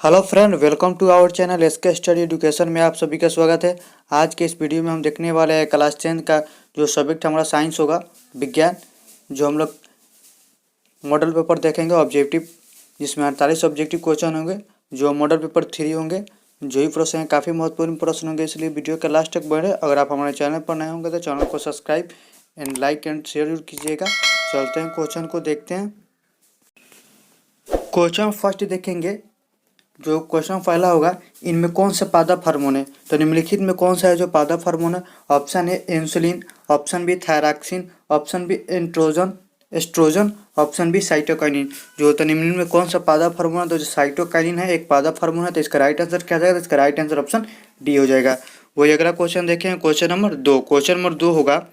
Hello friend, welcome to our channel SK study education में आप सभी का स्वागत है। आज के इस वीडियो में हम देखने वाले हैं क्लास 10 का जो सब्जेक्ट हमारा साइंस होगा, विज्ञान, जो हम लोग मॉडल पेपर देखेंगे ऑब्जेक्टिव, जिसमें 48 ऑब्जेक्टिव क्वेश्चन होंगे जो मॉडल पेपर 3 होंगे। जो ही प्रश्न हैं काफ़ी महत्वपूर्ण प्रश्न होंगे, इसलिए वीडियो के लास्ट तक बढ़े। अगर आप हमारे चैनल पर नए होंगे तो चैनल को subscribe and like and share जरूर कीजिएगा। चलते हैं क्वेश्चन को देखते हैं। क्वेश्चन फर्स्ट देखेंगे, जो क्वेश्चन पहला होगा, इनमें कौन सा पादप हार्मोन है? तो निम्नलिखित में कौन सा है जो पादप हार्मोन है? Option A insulin, option B thyroxine, option B estrogen, option B cytokinin. जो तो निम्न में कौन सा पादप हार्मोन है? तो जो साइटोकाइनिन है एक पादप हार्मोन है, तो इसका राइट आंसर क्या जाएगा? तो इसका राइट आंसर ऑप्शन डी हो जाएगा। वही अगला क्वेश्चन देखें, क्वेश्चन नंबर 2। क्वेश्चन नंबर 2 होगा,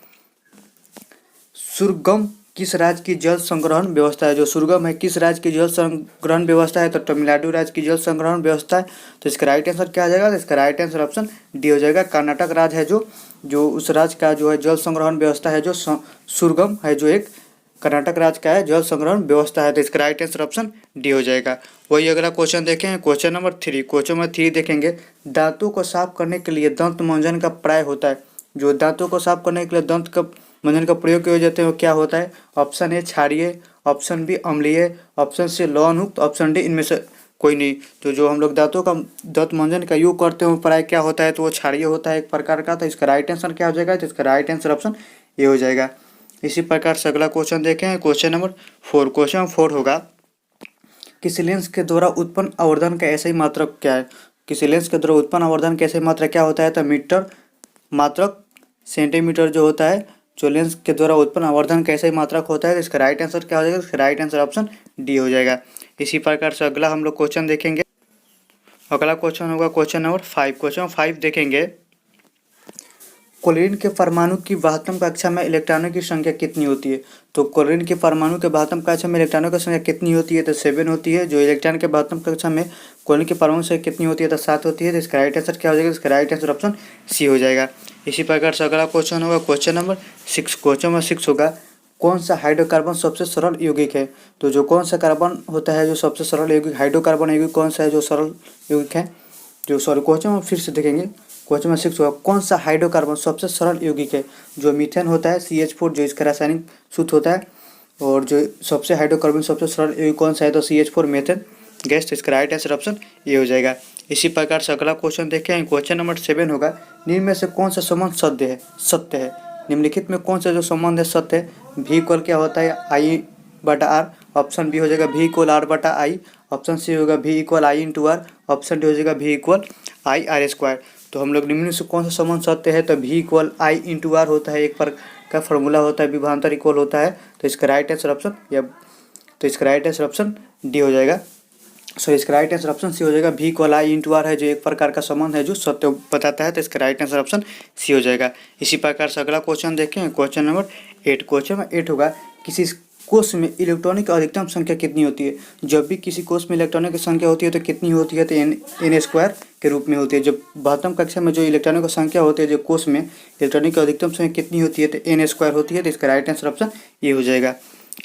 सुरगम किस राज्य की जल संग्रहण व्यवस्था है? जो सुरगम है किस राज्य की जल संग्रहण व्यवस्था है? तो तमिलनाडु राज्य की जल संग्रहण व्यवस्था है। तो इसका राइट आंसर क्या आ जाएगा? तो इसका राइट आंसर ऑप्शन डी हो जाएगा। कर्नाटक राज्य है जो उस राज्य का जो है जल संग्रहण व्यवस्था है, जो सुरगम है, जो एक कर्नाटक राज्य का है जल संग्रहण व्यवस्था है। तो इसका राइट आंसर ऑप्शन डी हो जाएगा। वही अगला क्वेश्चन देखें, क्वेश्चन नंबर 3। क्वेश्चन नंबर 3 देखेंगे, दांतों को साफ करने के लिए दंत मंजन का प्रयोग होता है। जो दांतों को साफ करने के लिए दंत का मंजन का प्रयोग किए जाते हैं वो क्या होता है? ऑप्शन ए क्षारीय, ऑप्शन बी अम्लीय, ऑप्शन सी लवणयुक्त, ऑप्शन डी इनमें से कोई नहीं। तो जो हम लोग दांतों का दंत मंजन का योग करते हैं प्राय क्या होता है? तो वो क्षारीय होता है एक प्रकार का। तो इसका राइट आंसर क्या हो जाएगा? तो इसका राइट आंसर ऑप्शन ए हो जाएगा। इसी प्रकार से अगला क्वेश्चन देखें, क्वेश्चन नंबर 4। क्वेश्चन 4 होगा, किसी लेंस के द्वारा उत्पन्न आवर्धन का ऐसा ही मात्रक क्या है? किसी लेंस के द्वारा उत्पन्न आवर्धन का ऐसा ही मात्रक क्या होता है? तो मीटर मात्रक सेंटीमीटर जो होता है, जो लेंस के द्वारा उत्पन्न आवर्धन कैसे मात्रक होता है। तो इसका राइट आंसर क्या हो जाएगा? इसका राइट आंसर ऑप्शन डी हो जाएगा। इसी प्रकार से अगला हम लोग क्वेश्चन देखेंगे। अगला क्वेश्चन होगा क्वेश्चन नंबर 5। क्वेश्चन 5 देखेंगे, क्लोरीन के परमाणु की 72 कक्षा में इलेक्ट्रॉनों की संख्या कितनी होती है? तो क्लोरीन के परमाणु के 72 कक्षा में इलेक्ट्रॉनों की संख्या कितनी होती है? तो 7 होती है। जो इलेक्ट्रॉन के 72 कक्षा में क्लोरीन के परमाणु से कितनी होती है? तो 7 होती है। तो इसका राइट आंसर क्या हो जाएगा? इसका राइट आंसर ऑप्शन सी हो जाएगा। इसी प्रकार से अगला क्वेश्चन होगा क्वेश्चन नंबर 6। क्वेश्चन नंबर 6 होगा, कौन सा हाइड्रोकार्बन सबसे सरल यौगिक है? तो जो कौन सा कार्बन होता है जो सबसे सरल यौगिक, हाइड्रोकार्बन यौगिक कौन सा है जो सरल यौगिक है? जो सॉरी क्वेश्चन में फिर से देखेंगे, क्वेश्चन में 6 होगा, कौन सा हाइड्रोकार्बन सबसे सरल यौगिक है? जो मीथेन होता है CH4, जो इसका रासायनिक सूत्र होता है। और जो सबसे हाइड्रोकार्बन सबसे सरल यौगिक कौन सा है? तो CH4 मीथेन गैस। तो इसका राइट आंसर ऑप्शन ये हो जाएगा। इसी प्रकार से अगला क्वेश्चन देखें, क्वेश्चन नंबर 7 होगा, निम्न में से कौन सा संबंध सत्य है? निम्नलिखित में कौन सा जो संबंध है सत्य है? V इक्वल क्या होता है? I/R। ऑप्शन बी हो जाएगा V equal R/I। Option C होगा V equal I/R। Option D हो जाएगा V इक्वल I/R²। तो हम लोग निम्न से कौन सा संबंध सत्य है? तो V इक्वल I/R होता है, एक पर का फॉर्मूला होता है, विभवांतर इक्वल होता है। तो इसका राइट आंसर ऑप्शन तो इसका राइट आंसर ऑप्शन डी हो जाएगा। सो इसका राइट आंसर ऑप्शन सी हो जाएगा। V इक्वल I/R है, जो एक प्रकार का संबंध है जो सत्य बताता है। तो इसका राइट आंसर ऑप्शन सी हो जाएगा। इसी प्रकार से अगला क्वेश्चन देखें, क्वेश्चन नंबर 8। क्वेश्चन नंबर 8 होगा, किसी कोष में इलेक्ट्रॉनों की अधिकतम संख्या कितनी होती है? जब भी किसी कोष में इलेक्ट्रॉनों की संख्या होती है तो कितनी होती है? तो n² के रूप में होती है। जब 72 कक्षा में जो इलेक्ट्रॉनों की संख्या होती है, जो कोष में इलेक्ट्रॉनों की अधिकतम संख्या कितनी होती है? तो n² होती है। तो इसका राइट आंसर ऑप्शन ये हो जाएगा।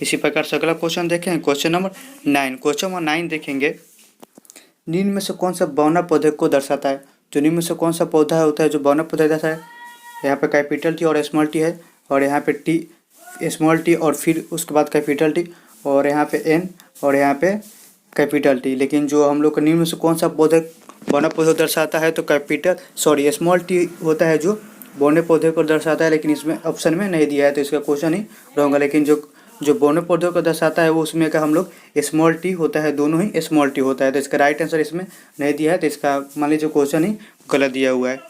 इसी प्रकार से अगला क्वेश्चन देखें, क्वेश्चन नंबर 9। क्वेश्चन नंबर 9 देखेंगे, निम्न में से कौन सा बौना पौधे को दर्शाता है? जो निम्न में से कौन सा पौधा होता है जो बौना पौधा दर्शाता है? यहाँ पे कैपिटल टी और स्मॉल टी है, और यहाँ पे टी स्मॉल टी और फिर उसके बाद कैपिटल टी, और यहाँ पे एन और यहाँ पे कैपिटल टी। लेकिन जो हम लोग निम्न में से कौन सा पौधे बौना पौधे दर्शाता है? तो स्मॉल टी होता है जो बौने पौधे को दर्शाता है, लेकिन इसमें ऑप्शन में नहीं दिया है, तो इसका क्वेश्चन ही रहूँगा। लेकिन जो बौने पौधों को दर्शाता है वो उसमें का हम लोग स्मॉल टी होता है, दोनों ही स्मॉल टी होता है। तो इसका राइट आंसर इसमें नहीं दिया है, तो इसका मान लीजिए क्वेश्चन ही गलत दिया हुआ है।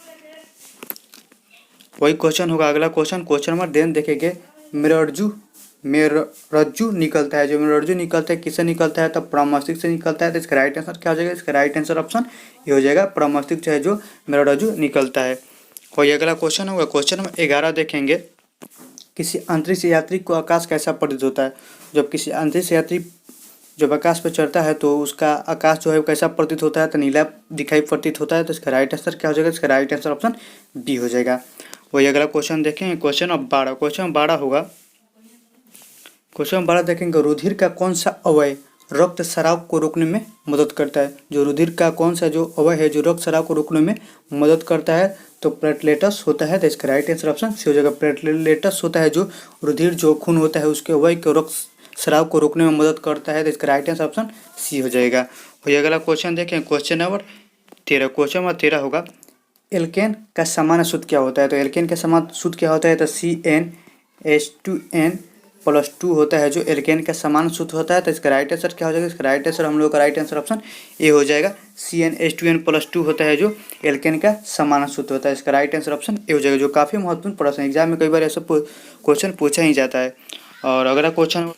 वही क्वेश्चन होगा अगला क्वेश्चन नंबर 10 देखेंगे, मेरुरज्जु निकलता है। जो मेरुरज्जु निकलता है किससे निकलता है? तो प्रमस्तिष्क से निकलता है। तो इसका राइट आंसर क्या हो जाएगा? इसका राइट आंसर ऑप्शन ये हो जाएगा, प्रमस्तिष्क से जो मेरुरज्जु निकलता है। वही अगला क्वेश्चन होगा क्वेश्चन नंबर 11 देखेंगे, किसी अंतरिक्ष यात्री को आकाश कैसा प्रतीत होता है? जब किसी अंतरिक्ष यात्री जब आकाश पर चढ़ता है तो उसका आकाश जो है कैसा प्रतीत होता है? तो नीला दिखाई प्रतीत होता है। तो इसका राइट आंसर क्या हो जाएगा? इसका राइट आंसर ऑप्शन बी हो जाएगा। वही अगला क्वेश्चन देखें, क्वेश्चन नंबर 12। क्वेश्चन 12 होगा, क्वेश्चन 12 देखेंगे, रुधिर का कौन सा अवयव रक्त स्राव को रोकने में मदद करता है। जो रुधिर का कौन सा जो अवयव है जो रक्त स्राव को रोकने में मदद करता है, तो प्लेटलेटस होता है। तो इसका राइट आंसर ऑप्शन सी हो जाएगा। प्लेटलेटस होता है जो रुधिर जो खून होता है उसके अवयव को रक्त स्राव को रोकने में मदद करता है। तो इसका राइट आंसर ऑप्शन सी हो जाएगा। और अगला क्वेश्चन देखें, क्वेश्चन नंबर 13। क्वेश्चन नंबर 13 होगा, एल्केन का सामान्य सूत्र क्या होता है? तो एल्केन का सामान्य सूत्र क्या होता है? तो CnH2n+2 होता है जो एल्केन का सामान्य सूत्र होता है। तो इसका राइट आंसर क्या हो जाएगा? इसका राइट आंसर हम लोग का राइट आंसर ऑप्शन ए हो जाएगा। CnH2n+2 होता है जो एल्केन का सामान्य सूत्र होता है। इसका राइट आंसर ऑप्शन ए हो जाएगा, जो काफ़ी महत्वपूर्ण प्रश्न है। एग्जाम में कई बार ऐसा क्वेश्चन पूछा ही जाता है। और अगला क्वेश्चन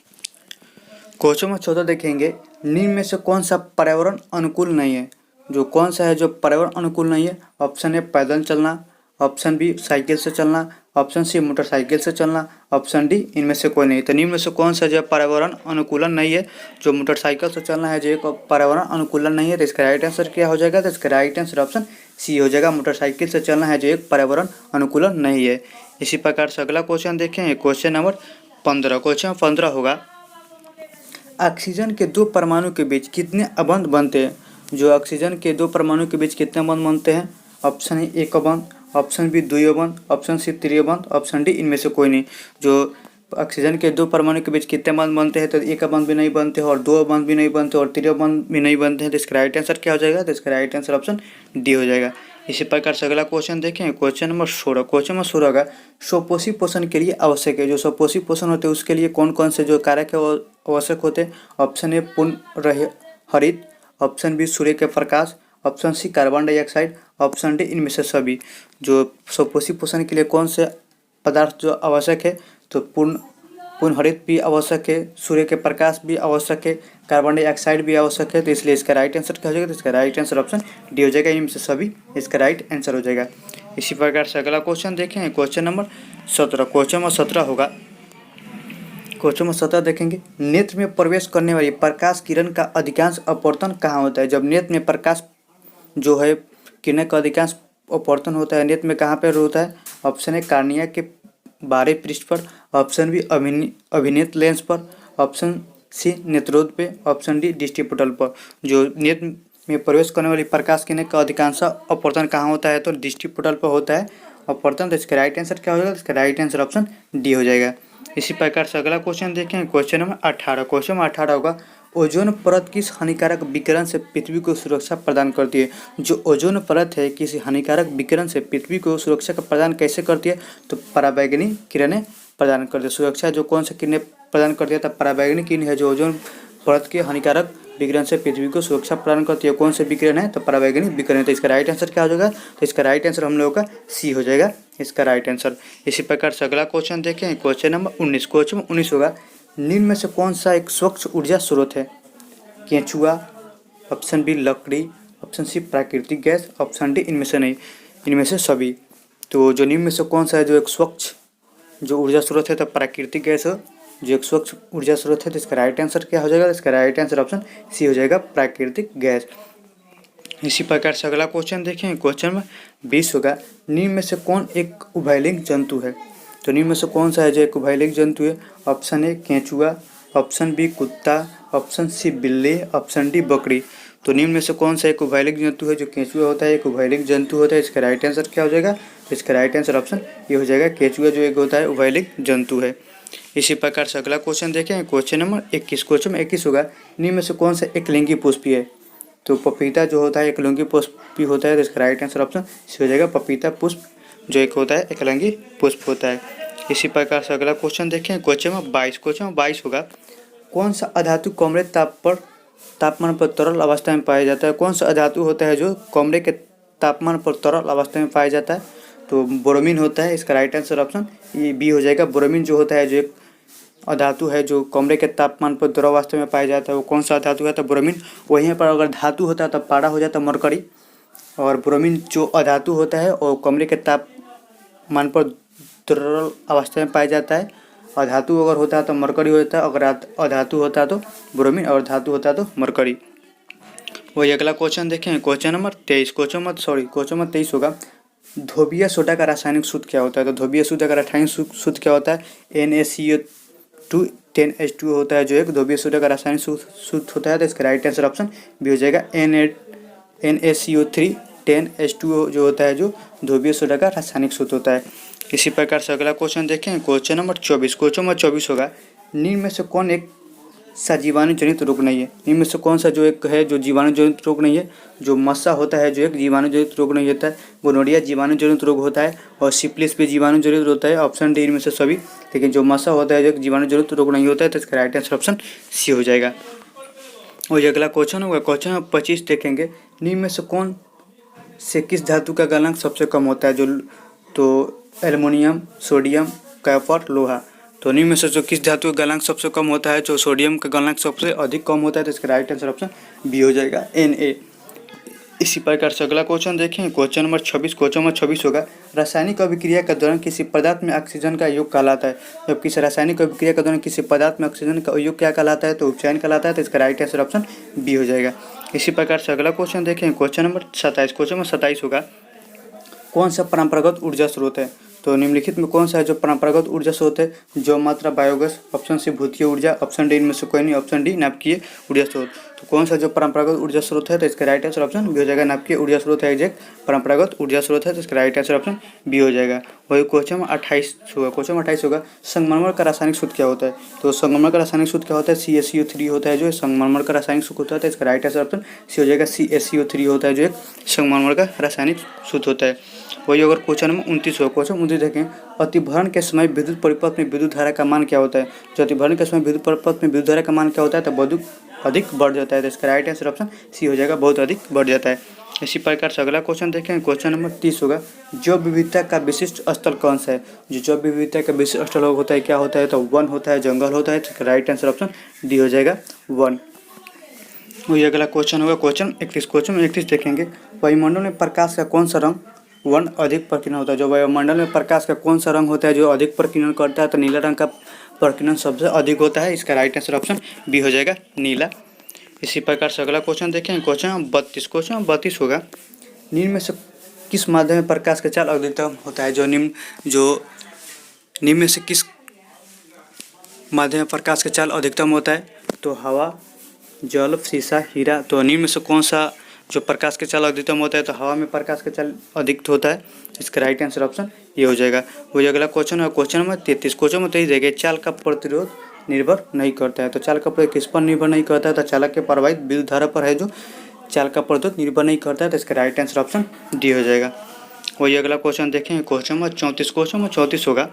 में 14 देखेंगे, निम्न में से कौन सा पर्यावरण अनुकूल नहीं है? जो कौन सा है जो पर्यावरण अनुकूल नहीं है? ऑप्शन ए पैदल चलना, ऑप्शन बी साइकिल से चलना, ऑप्शन सी मोटरसाइकिल से चलना, ऑप्शन डी इनमें से कोई नहीं। तो निम्न में से कौन सा जो पर्यावरण अनुकूलन नहीं है? जो मोटरसाइकिल से चलना है जो एक पर्यावरण अनुकूलन नहीं है। तो इसका राइट आंसर क्या हो जाएगा? तो इसका राइट आंसर ऑप्शन सी हो जाएगा। मोटरसाइकिल से चलना है जो एक पर्यावरण अनुकूलन नहीं है। इसी प्रकार से अगला क्वेश्चन देखें, क्वेश्चन नंबर 15। क्वेश्चन 15 होगा, ऑक्सीजन के दो परमाणु के बीच कितने अबंध बनते हैं? जो ऑक्सीजन के दो परमाणु के बीच कितने बंध बनते हैं? ऑप्शन ए एक बंध, ऑप्शन बी द्वि बंध, ऑप्शन सी तृतीय बंध, ऑप्शन डी इनमें से कोई नहीं। जो ऑक्सीजन के दो परमाणु के बीच कितने बंध बनते हैं? तो एक बंध भी नहीं बनते और दो बंध भी नहीं बनते और तृतीय बंध भी नहीं बनते हैं। तो इसका राइट आंसर क्या हो जाएगा? तो इसका राइट आंसर ऑप्शन डी हो जाएगा। इसी प्रकार से अगला क्वेश्चन देखें, क्वेश्चन नंबर 16। क्वेश्चन नंबर 16 का स्वपोषी पोषण के लिए आवश्यक है। जो स्वपोषी पोषण होते हैं उसके लिए कौन कौन से जो कारक है वो आवश्यक होते हैं? ऑप्शन ए पूर्ण हरित, ऑप्शन बी सूर्य के प्रकाश, option C carbon dioxide, option D इनमें से सभी। जो स्वपोषी पोषण के लिए कौन से पदार्थ जो आवश्यक है? तो पूर्ण हरित भी आवश्यक है, सूर्य के प्रकाश भी आवश्यक है, कार्बन डाइऑक्साइड भी आवश्यक है। तो इसलिए इसका राइट आंसर क्या हो जाएगा? तो इसका राइट आंसर ऑप्शन डी हो जाएगा। इनमें से सभी इसका राइट आंसर हो जाएगा। इसी प्रकार से अगला क्वेश्चन देखें, क्वेश्चन नंबर 17। क्वेश्चन नंबर 17 होगा, क्वेश्चन नंबर 17 देखेंगे, नेत्र में प्रवेश करने वाली प्रकाश किरण का अधिकांश अपवर्तन कहाँ होता है? जब नेत्र में प्रकाश जो है किरण का अधिकांश अपवर्तन होता है नेत्र में कहाँ पर होता है? ऑप्शन ए कार्निया के बाहरी पृष्ठ पर, ऑप्शन बी अभिनीत लेंस पर, ऑप्शन सी नेत्रोद पे, ऑप्शन डी डिस्ट्रीपटल पर। जो नेत्र में प्रवेश करने वाली प्रकाश किरण का अधिकांश अपवर्तन कहाँ होता है? तो डिस्ट्रीपटल पर होता है अपवर्तन। तो इसका राइट आंसर क्या हो जाएगा? इसका राइट आंसर ऑप्शन डी हो जाएगा। इसी प्रकार से अगला क्वेश्चन देखें, क्वेश्चन नंबर 18। क्वेश्चन नंबर 18 होगा, ओजोन परत किस हानिकारक विकिरण से पृथ्वी को सुरक्षा प्रदान करती है? जो ओजोन परत है किसी हानिकारक विकिरण से पृथ्वी को सुरक्षा प्रदान कैसे करती है? तो पराबैंगनी किरणें प्रदान करती है। सुरक्षा जो कौन सी किरणें प्रदान करती है? तो पराबैंगनी किरण है जो ओजोन परत के हानिकारक विकिरण से पृथ्वी को सुरक्षा प्रदान करती है। कौन से विकिरण है? तो पराबैंगनी विकिरण है। तो इसका राइट आंसर क्या हो जाएगा? तो इसका राइट आंसर हम लोगों का सी हो जाएगा, इसका राइट आंसर। इसी प्रकार से अगला क्वेश्चन देखें, क्वेश्चन नंबर 19। क्वेश्चन 19 होगा, निम्न में से कौन सा एक स्वच्छ ऊर्जा स्रोत है? केंचुआ, ऑप्शन बी लकड़ी, ऑप्शन सी प्राकृतिक गैस, ऑप्शन डी इनमें से नहीं, इनमें से सभी। तो जो निम्न में से कौन सा है जो एक स्वच्छ जो ऊर्जा स्रोत है? तो प्राकृतिक गैस जो एक स्वच्छ ऊर्जा स्रोत है। तो इसका राइट आंसर क्या हो जाएगा? इसका राइट आंसर ऑप्शन सी हो जाएगा, प्राकृतिक गैस। इसी प्रकार से अगला क्वेश्चन देखें, क्वेश्चन में 20 होगा, निम्न में से कौन एक उभयलिंग जंतु है? तो निम्न में से कौन सा है जो एक उभयलिंग जंतु है? ऑप्शन ए केंचुआ, ऑप्शन बी कुत्ता, ऑप्शन सी बिल्ली, ऑप्शन डी बकरी। तो निम्न में से कौन सा एक उभयलिंग जंतु है? जो केंचुआ होता है एक उभयलिंग जंतु होता है। इसका राइट आंसर क्या हो जाएगा? तो इसका राइट आंसर ऑप्शन ये हो जाएगा, केंचुआ जो एक होता है उभयलिंग जंतु है। इसी प्रकार से अगला क्वेश्चन देखें, क्वेश्चन नंबर 21। क्वेश्चन में 21 होगा, निम्न में से कौन सा एक लिंगी पुष्पी है? तो पपीता जो होता है एक लिंगी पुष्पी होता है। तो इसका राइट आंसर ऑप्शन सी हो जाएगा, पपीता पुष्प जो एक होता है एक लिंगी पुष्प होता है। इसी प्रकार से अगला क्वेश्चन देखें, क्वेश्चन में 22। क्वेश्चन में 22 होगा, कौन सा अधातु कमरे तापमान पर तरल अवस्था में पाया जाता है? कौन सा अधातु होता है जो कमरे के तापमान पर तरल अवस्था में पाया जाता है? तो बोरोमीन होता है। इसका राइट आंसर ऑप्शन ये बी हो जाएगा। बोरोमीन जो होता है जो एक अधातु है जो कमरे के तापमान पर द्रव अवस्था में पाया जाता है, वो कौन सा धातु है? तो बोरोमीन। वहीं पर अगर धातु होता है तो पारा हो जाता है मरकरी। और बोरोमीन जो अधातु होता है और कमरे के तापमान पर तरल अवस्था में पाया जाता है। अधातु अगर होता है तो मरकरी होता है, अगर अधातु होता है तो बोरोमीन, और धातु होता है तो मरकरी। वही अगला क्वेश्चन देखें, क्वेश्चन नंबर 23। क्वेश्चन नंबर 23 होगा, धोबिया सोडा का रासायनिक सूत्र क्या होता है? तो धोबिया सोडा का रासायनिक सूत्र क्या होता है? NaCO2 10H2O होता है जो एक ध्रुवीय सोडा का रासायनिक सूत्र होता है, तो इसका राइट आंसर ऑप्शन बी हो जाएगा NaCO3 10H2O जो होता है जो ध्रुवीय सोडा का रासायनिक सूत्र होता है। इसी प्रकार से अगला क्वेश्चन देखें, क्वेश्चन नंबर 24। क्वेश्चन नंबर 24 होगा, निम्न में से कौन एक सा जीवाणु जनित रोग नहीं है। निम्न में से कौन सा जो एक है जो जीवाणु जनित रोग नहीं है। जो मस्सा होता है जो एक जीवाणु जनित रोग नहीं होता है, गोनोरिया जीवाणु जनित रोग होता है, और सिफिलिस भी जीवाणु जनित होता है। ऑप्शन डी इनमें से सभी, लेकिन जो मस्सा होता है जो एक जीवाणु जनित रोग नहीं होता है, तो इसका राइट आंसर ऑप्शन सी हो जाएगा। और ये अगला क्वेश्चन होगा, क्वेश्चन नंबर 25 देखेंगे, निम्न में से कौन से किस धातु का गलनांक सबसे कम होता है। जो तो एल्युमिनियम, सोडियम, कॉपर, लोहा। तो निम्न में से जो किस धातु का गलनांक सबसे कम होता है, जो सोडियम का गलनांक सबसे अधिक कम होता है, तो इसका राइट आंसर ऑप्शन बी हो जाएगा Na। इसी प्रकार से अगला क्वेश्चन देखें, क्वेश्चन नंबर 26। क्वेश्चन नंबर 26 होगा, रासायनिक अभिक्रिया के दौरान किसी पदार्थ में ऑक्सीजन का योग कहलाता है। जब किसी रासायनिक अभिक्रिया के दौरान किसी पदार्थ में ऑक्सीजन का योग क्या कहलाता है, तो उपचयन कहलाता है, तो इसका राइट आंसर ऑप्शन बी हो जाएगा। इसी प्रकार से अगला क्वेश्चन देखें, क्वेश्चन नंबर 27। क्वेश्चन नंबर 27 होगा, कौन सा परंपरागत ऊर्जा स्रोत है। तो निम्नलिखित में कौन सा है जो परंपरागत ऊर्जा स्रोत है। जो मात्रा बायोगैस, ऑप्शन सी भूतिय ऊर्जा, ऑप्शन डी इनमें से कोई नहीं, ऑप्शन डी नाभिकीय ऊर्जा स्रोत। तो कौन सा जो परंपरागत ऊर्जा स्रोत है, तो इसका राइट आंसर ऑप्शन बी हो जाएगा। नाभिकीय ऊर्जा स्रोत है एग्जैक्ट परंपरागत ऊर्जा स्रोत है, तो इसका राइट आंसर ऑप्शन बी हो जाएगा। वही क्वेश्चन 28 होगा। क्वेश्चन 28 होगा, संगमरमर का रासायनिक सूत्र क्या होता है। तो संगमरमर का रासायनिक सूत्र क्या होता है, CaCO3 होता है जो संगमरमर का रासायनिक सूत्र होता है, तो इसका राइट आंसर ऑप्शन सी हो जाएगा। CaCO3 होता है जो एक संगमरमर का रासायनिक सूत्र होता है। वही अगर क्वेश्चन नंबर 29 हो, क्वेश्चन 29 देखें, अतिभरण के समय विद्युत परिपथ में विद्युत धारा का मान क्या होता है। जो अतिभरण के समय विद्युत परिपथ में विद्युत धारा का मान क्या होता है, तो बहुत अधिक बढ़ जाता है, तो इसका राइट आंसर ऑप्शन सी हो जाएगा, बहुत अधिक बढ़ जाता है। इसी प्रकार से अगला क्वेश्चन देखें, क्वेश्चन नंबर 30 होगा, जैव विविधता का विशिष्ट स्थल कौन सा है। जो जैव विविधता का विशिष्ट स्थल होता है क्या होता है, तो वन होता है, जंगल होता है, तो इसका राइट आंसर ऑप्शन डी हो जाएगा, वन। वही अगला क्वेश्चन होगा क्वेश्चन 31। क्वेश्चन 31 देखेंगे, वायुमंडल में प्रकाश का कौन सा रंग वन अधिक प्रकीर्णन होता है। जो वायुमंडल में प्रकाश का कौन सा रंग होता है जो अधिक प्रकीर्णन करता है, तो नीला रंग का प्रकीर्णन सबसे अधिक होता है, इसका राइट आंसर ऑप्शन बी हो जाएगा, नीला। इसी प्रकार से अगला क्वेश्चन देखें, क्वेश्चन 32। क्वेश्चन 32 होगा, निम्न में से किस माध्यम में प्रकाश का चाल अधिकतम होता है। जो निम्न में से किस माध्यम में प्रकाश का चाल अधिकतम होता है, तो हवा, जल, शीशा, हीरा। तो निम्न में से कौन सा जो प्रकाश के चाल अधिकतम होता है, तो हवा में प्रकाश का चाल अधिक होता है, इसका राइट आंसर ऑप्शन ये हो जाएगा। वही अगला क्वेश्चन है क्वेश्चन नंबर 33। क्वेश्चन नंबर 33 देखिए, चाल का प्रतिरोध निर्भर नहीं करता है। तो चाल का प्रतिरोध किस पर निर्भर नहीं करता है, तो चालक के प्रवाहित विद्युत धारा पर है जो चाल का प्रतिरोध निर्भर नहीं करता है, तो इसका राइट आंसर ऑप्शन डी हो जाएगा। वही अगला क्वेश्चन देखें, क्वेश्चन नंबर 34। क्वेश्चन नंबर 34 होगा,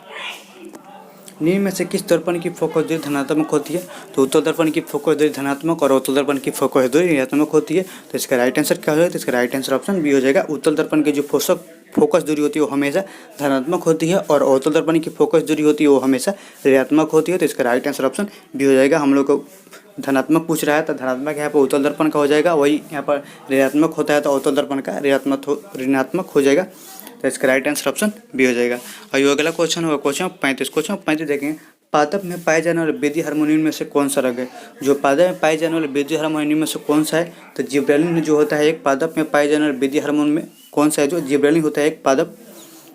निम्न में से किस दर्पण की फोकस दूरी धनात्मक होती है। तो उत्तल दर्पण की फोकस दूरी धनात्मक और अवतल दर्पण की फोकस दूरी ऋणात्मक होती है, तो इसका राइट आंसर क्या हो जाएगा, तो इसका राइट आंसर ऑप्शन बी हो जाएगा। उत्तल दर्पण की जो फोकस दूरी होती है वो हमेशा धनात्मक होती है, और अवतल दर्पण की फोकस दूरी होती है वो हमेशा ऋणात्मक होती है, तो इसका राइट आंसर ऑप्शन बी हो जाएगा। हम लोग को धनात्मक पूछ रहा है तो धनात्मक यहाँ पर उत्तल दर्पण का हो जाएगा, वही यहाँ पर ऋणात्मक होता है तो अवतल दर्पण का ऋणात्मक हो जाएगा, तो इसका राइट आंसर ऑप्शन बी हो जाएगा। और ये अगला क्वेश्चन होगा क्वेश्चन 35। क्वेश्चन 35 देखेंगे, पादप में पाए जाने वाले बेदी हार्मोनियम में से कौन सा रंग है। जो पादप में पाए जाने वाले बेदी हार्मोनियम में से कौन सा है, तो जिब्रेलिन जो होता है एक पादप में पाए जाने वाले बेदी हार्मोन में कौन सा है, जो जिब्रेलिन होता है एक पादप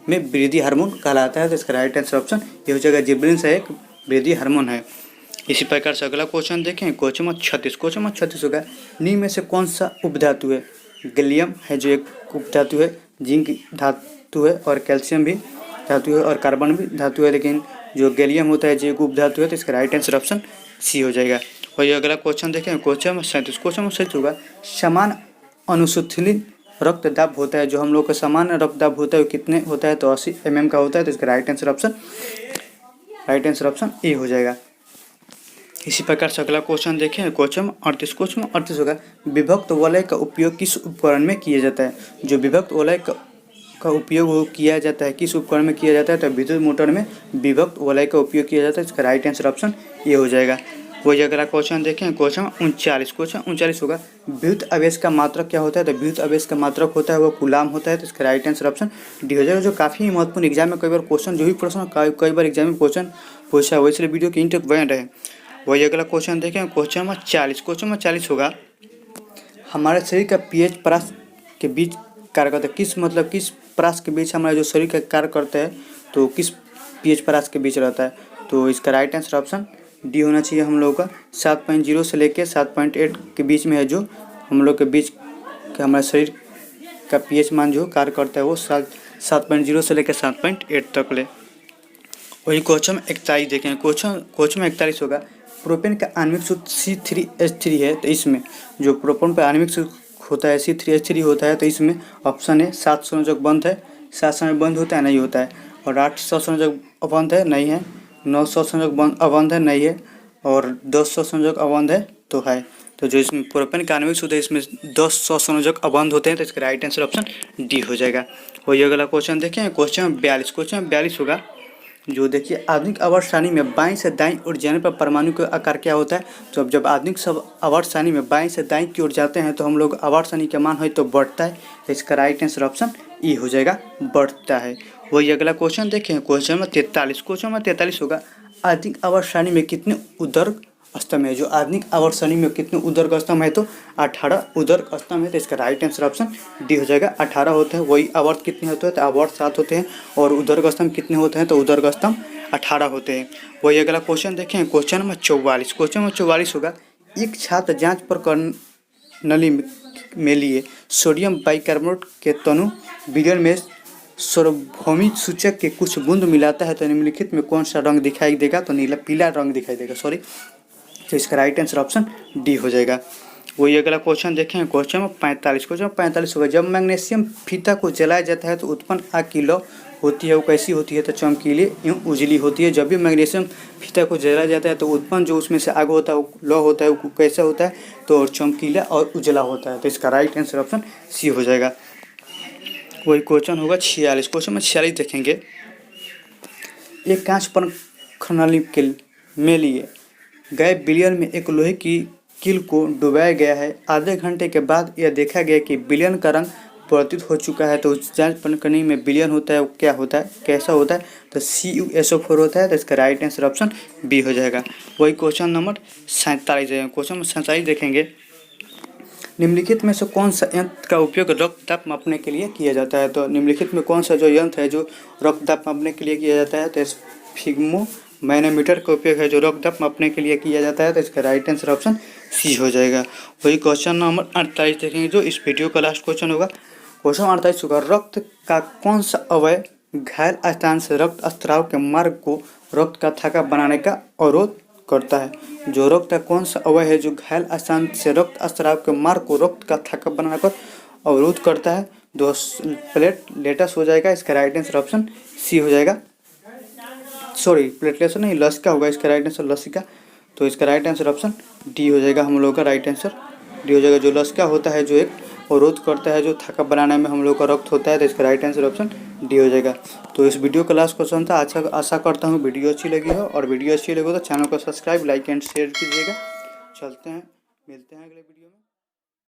में वृद्धि हार्मोन कहलाता है, तो इसका राइट आंसर ऑप्शन ये हो जाएगा, जिब्रेलिन से एक वृद्धि हार्मोन है। इसी प्रकार से अगला क्वेश्चन देखें, क्वेश्चन नंबर 36। क्वेश्चन नंबर 36 होगा, निम्न में से कौन सा उपधातु है। गैलियम है जो एक उपधातु है, जिंक धातु है, और कैल्शियम भी धातु है, और कार्बन भी धातु है, लेकिन जो गैलियम होता है जो एक उपधातु है, तो इसका राइट आंसर ऑप्शन सी हो जाएगा। और ये अगला क्वेश्चन देखें, क्वेश्चन नंबर 37। क्वेश्चन नंबर 37 होगा, समान अनुसूथिलित रक्तदाब होता है। जो हम लोग का सामान्य रक्तदाब होता है वो कितने होता है, तो 80 mm का होता है, तो इसका राइट आंसर ऑप्शन ए हो जाएगा। इसी प्रकार से अगला क्वेश्चन देखें, क्वेश्चन 38। क्वेश्चन 38 होगा, विभक्त वलय का उपयोग किस उपकरण में किया जाता है। जो विभक्त वलय का उपयोग किया जाता है किस उपकरण में किया जाता है, तो विद्युत मोटर में विभक्त वलय का उपयोग किया जाता है, इसका राइट आंसर ऑप्शन ये हो जाएगा। वही अगला क्वेश्चन देखें, क्वेश्चन 39। क्वेश्चन 39 होगा, विद्युत आवेश का मात्रक क्या होता है। तो विद्युत आवेश का मात्रक होता है वो कूलाम होता है, तो इसका राइट आंसर ऑप्शन डी हो जाएगा। जो काफ़ी महत्वपूर्ण एग्जाम में कई बार क्वेश्चन जो भी प्रश्न कई बार एग्जाम में क्वेश्चन पूछा है, इसलिए वीडियो की इन तक बने रहे। वही अगला क्वेश्चन देखें, क्वेश्चन नंबर 40। क्वेश्चन नंबर 40 होगा, हमारे शरीर का पीएच परास के बीच कार्य करता है। किस परास के बीच हमारा जो शरीर का कार्य करता है, तो किस पीएच परास के बीच रहता है, तो इसका राइट आंसर ऑप्शन डी होना चाहिए हम लोगों का 7.0 से लेके 7.8 के बीच में है, जो हम लोग के बीच का हमारे शरीर का पीएच मान जो कार्य करता है वो 7.0 से लेकर 7.8 तक ले। वही क्वेश्चन में 41 देखें। क्वेश्चन में 41 होगा, प्रोपेन का आणविक सूत्र C3H3 है, तो इसमें जो प्रोपेन का आणविक सूत्र होता है C3H3 होता है, तो इसमें ऑप्शन है 7 संयोजक बंध है, 7 संयोजक बंध होता है नहीं होता है, और 800 संयोजक अबंध है नहीं है, 900 संयोजक अबंध है नहीं है, और 200 संयोजक अबंध है तो है। तो जो इसमें प्रोपेन का आणविक सूत्र है इसमें 200 संयोजक अबंध होते हैं, तो इसका राइट आंसर ऑप्शन डी हो जाएगा। वही अगला क्वेश्चन देखें, क्वेश्चन 42 होगा, जो देखिए आधुनिक आवर्त सारणी में बाईं से दाईं ओर जाने पर परमाणु का आकार क्या होता है। तो अब जब आधुनिक सब आवर्त सारणी में बाईं से दाईं की ओर जाते हैं तो हम लोग आवर्त सारणी का मान है तो बढ़ता है, तो इसका राइट आंसर ऑप्शन ई हो जाएगा, बढ़ता है। वही अगला क्वेश्चन देखें, क्वेश्चन में 43 होगा, आधुनिक आवर्त सारणी में कितने उदर्ग स्तंभ है। जो आधुनिक आवर्त सारणी में कितने उदर्ग स्तंभ है, तो 18 उदर्ग स्तंभ है, तो इसका राइट आंसर ऑप्शन डी हो जाएगा, 18 होते हैं। वही आवर्त कितने होते हैं, तो आवर्त 7 होते हैं, और उदर्ग स्तंभ कितने होते हैं, तो उदर्ग स्तंभ 18 होते हैं। वही अगला क्वेश्चन देखें, क्वेश्चन नंबर 44 होगा, एक छात्र जांच प्रणाली में लिए सोडियम बाइकार्बोनेट के तनु विलयन में सार्वभौमिक सूचक के कुछ बूंद मिलाता है, तो निम्नलिखित में कौन सा रंग दिखाई देगा, तो पीला रंग दिखाई देगा, तो इसका राइट आंसर ऑप्शन डी हो जाएगा। वही अगला क्वेश्चन देखें, क्वेश्चन में 45 होगा, जब मैग्नीशियम फीता को जलाया जाता है तो उत्पन्न आग की लौ होती है, वो कैसी होती है, तो चमकीली एवं उजली होती है। जब भी मैग्नीशियम फीता को जलाया जाता है तो उत्पन्न जो उसमें से आग होता है, वो लौ होता है, वो कैसा होता है, तो चमकीला और उजला होता है, तो इसका राइट आंसर ऑप्शन सी हो जाएगा। वही क्वेश्चन होगा 46, क्वेश्चन में 46 देखेंगे, एक कांच प्रणाली में लिए गए विलयन में एक लोहे की कील को डुबाया गया है। आधे घंटे के बाद यह देखा गया कि विलयन का रंग परिवर्तित हो चुका है, तो उस जांच प्रणाली में विलयन होता है वो क्या होता है, कैसा होता है, तो CuSO4 होता है, तो इसका राइट आंसर ऑप्शन बी हो जाएगा। वही क्वेश्चन नंबर 47 है। क्वेश्चन नंबर 47 देखेंगे, निम्नलिखित में से कौन सा यंत्र का उपयोग रक्तदाब मापने के लिए किया जाता है। तो निम्नलिखित में कौन सा जो यंत्र है जो रक्तदाब मापने के लिए किया जाता है, तो स्फिग्मो मैनोमीटर का उपयोग है जो रक्तदाब मापने के लिए किया जाता है, तो इसका राइट आंसर ऑप्शन सी हो जाएगा। वही क्वेश्चन नंबर 48 देखेंगे, जो इस वीडियो का लास्ट क्वेश्चन होगा। क्वेश्चन 48 होगा, रक्त का कौन सा अवयव घायल स्थान से रक्त स्त्राव के मार्ग को रक्त का थक्का बनाने का अवरोध करता है। जो रक्त का कौन सा अवयव है जो घायल स्थान से रक्त स्त्राव के मार्ग को रक्त का थक्का बनाने का अवरोध करता है, दो प्लेटलेट्स हो जाएगा, इसका राइट आंसर ऑप्शन सी हो जाएगा। प्लेटलेट्स नहीं, लसिका होगा, इसका राइट आंसर लसिका, तो इसका राइट आंसर ऑप्शन डी हो जाएगा, हम लोग का राइट आंसर डी हो जाएगा। जो लसिका होता है जो एक अवरोध करता है जो थक्का बनाने में हम लोग का रक्त होता है, तो इसका राइट आंसर ऑप्शन डी हो जाएगा। तो इस वीडियो का लास्ट क्वेश्चन था। आशा करता हूँ वीडियो अच्छी लगी हो, और वीडियो अच्छी लगी हो तो चैनल को सब्सक्राइब, लाइक एंड शेयर कीजिएगा। चलते हैं, मिलते हैं अगले वीडियो में।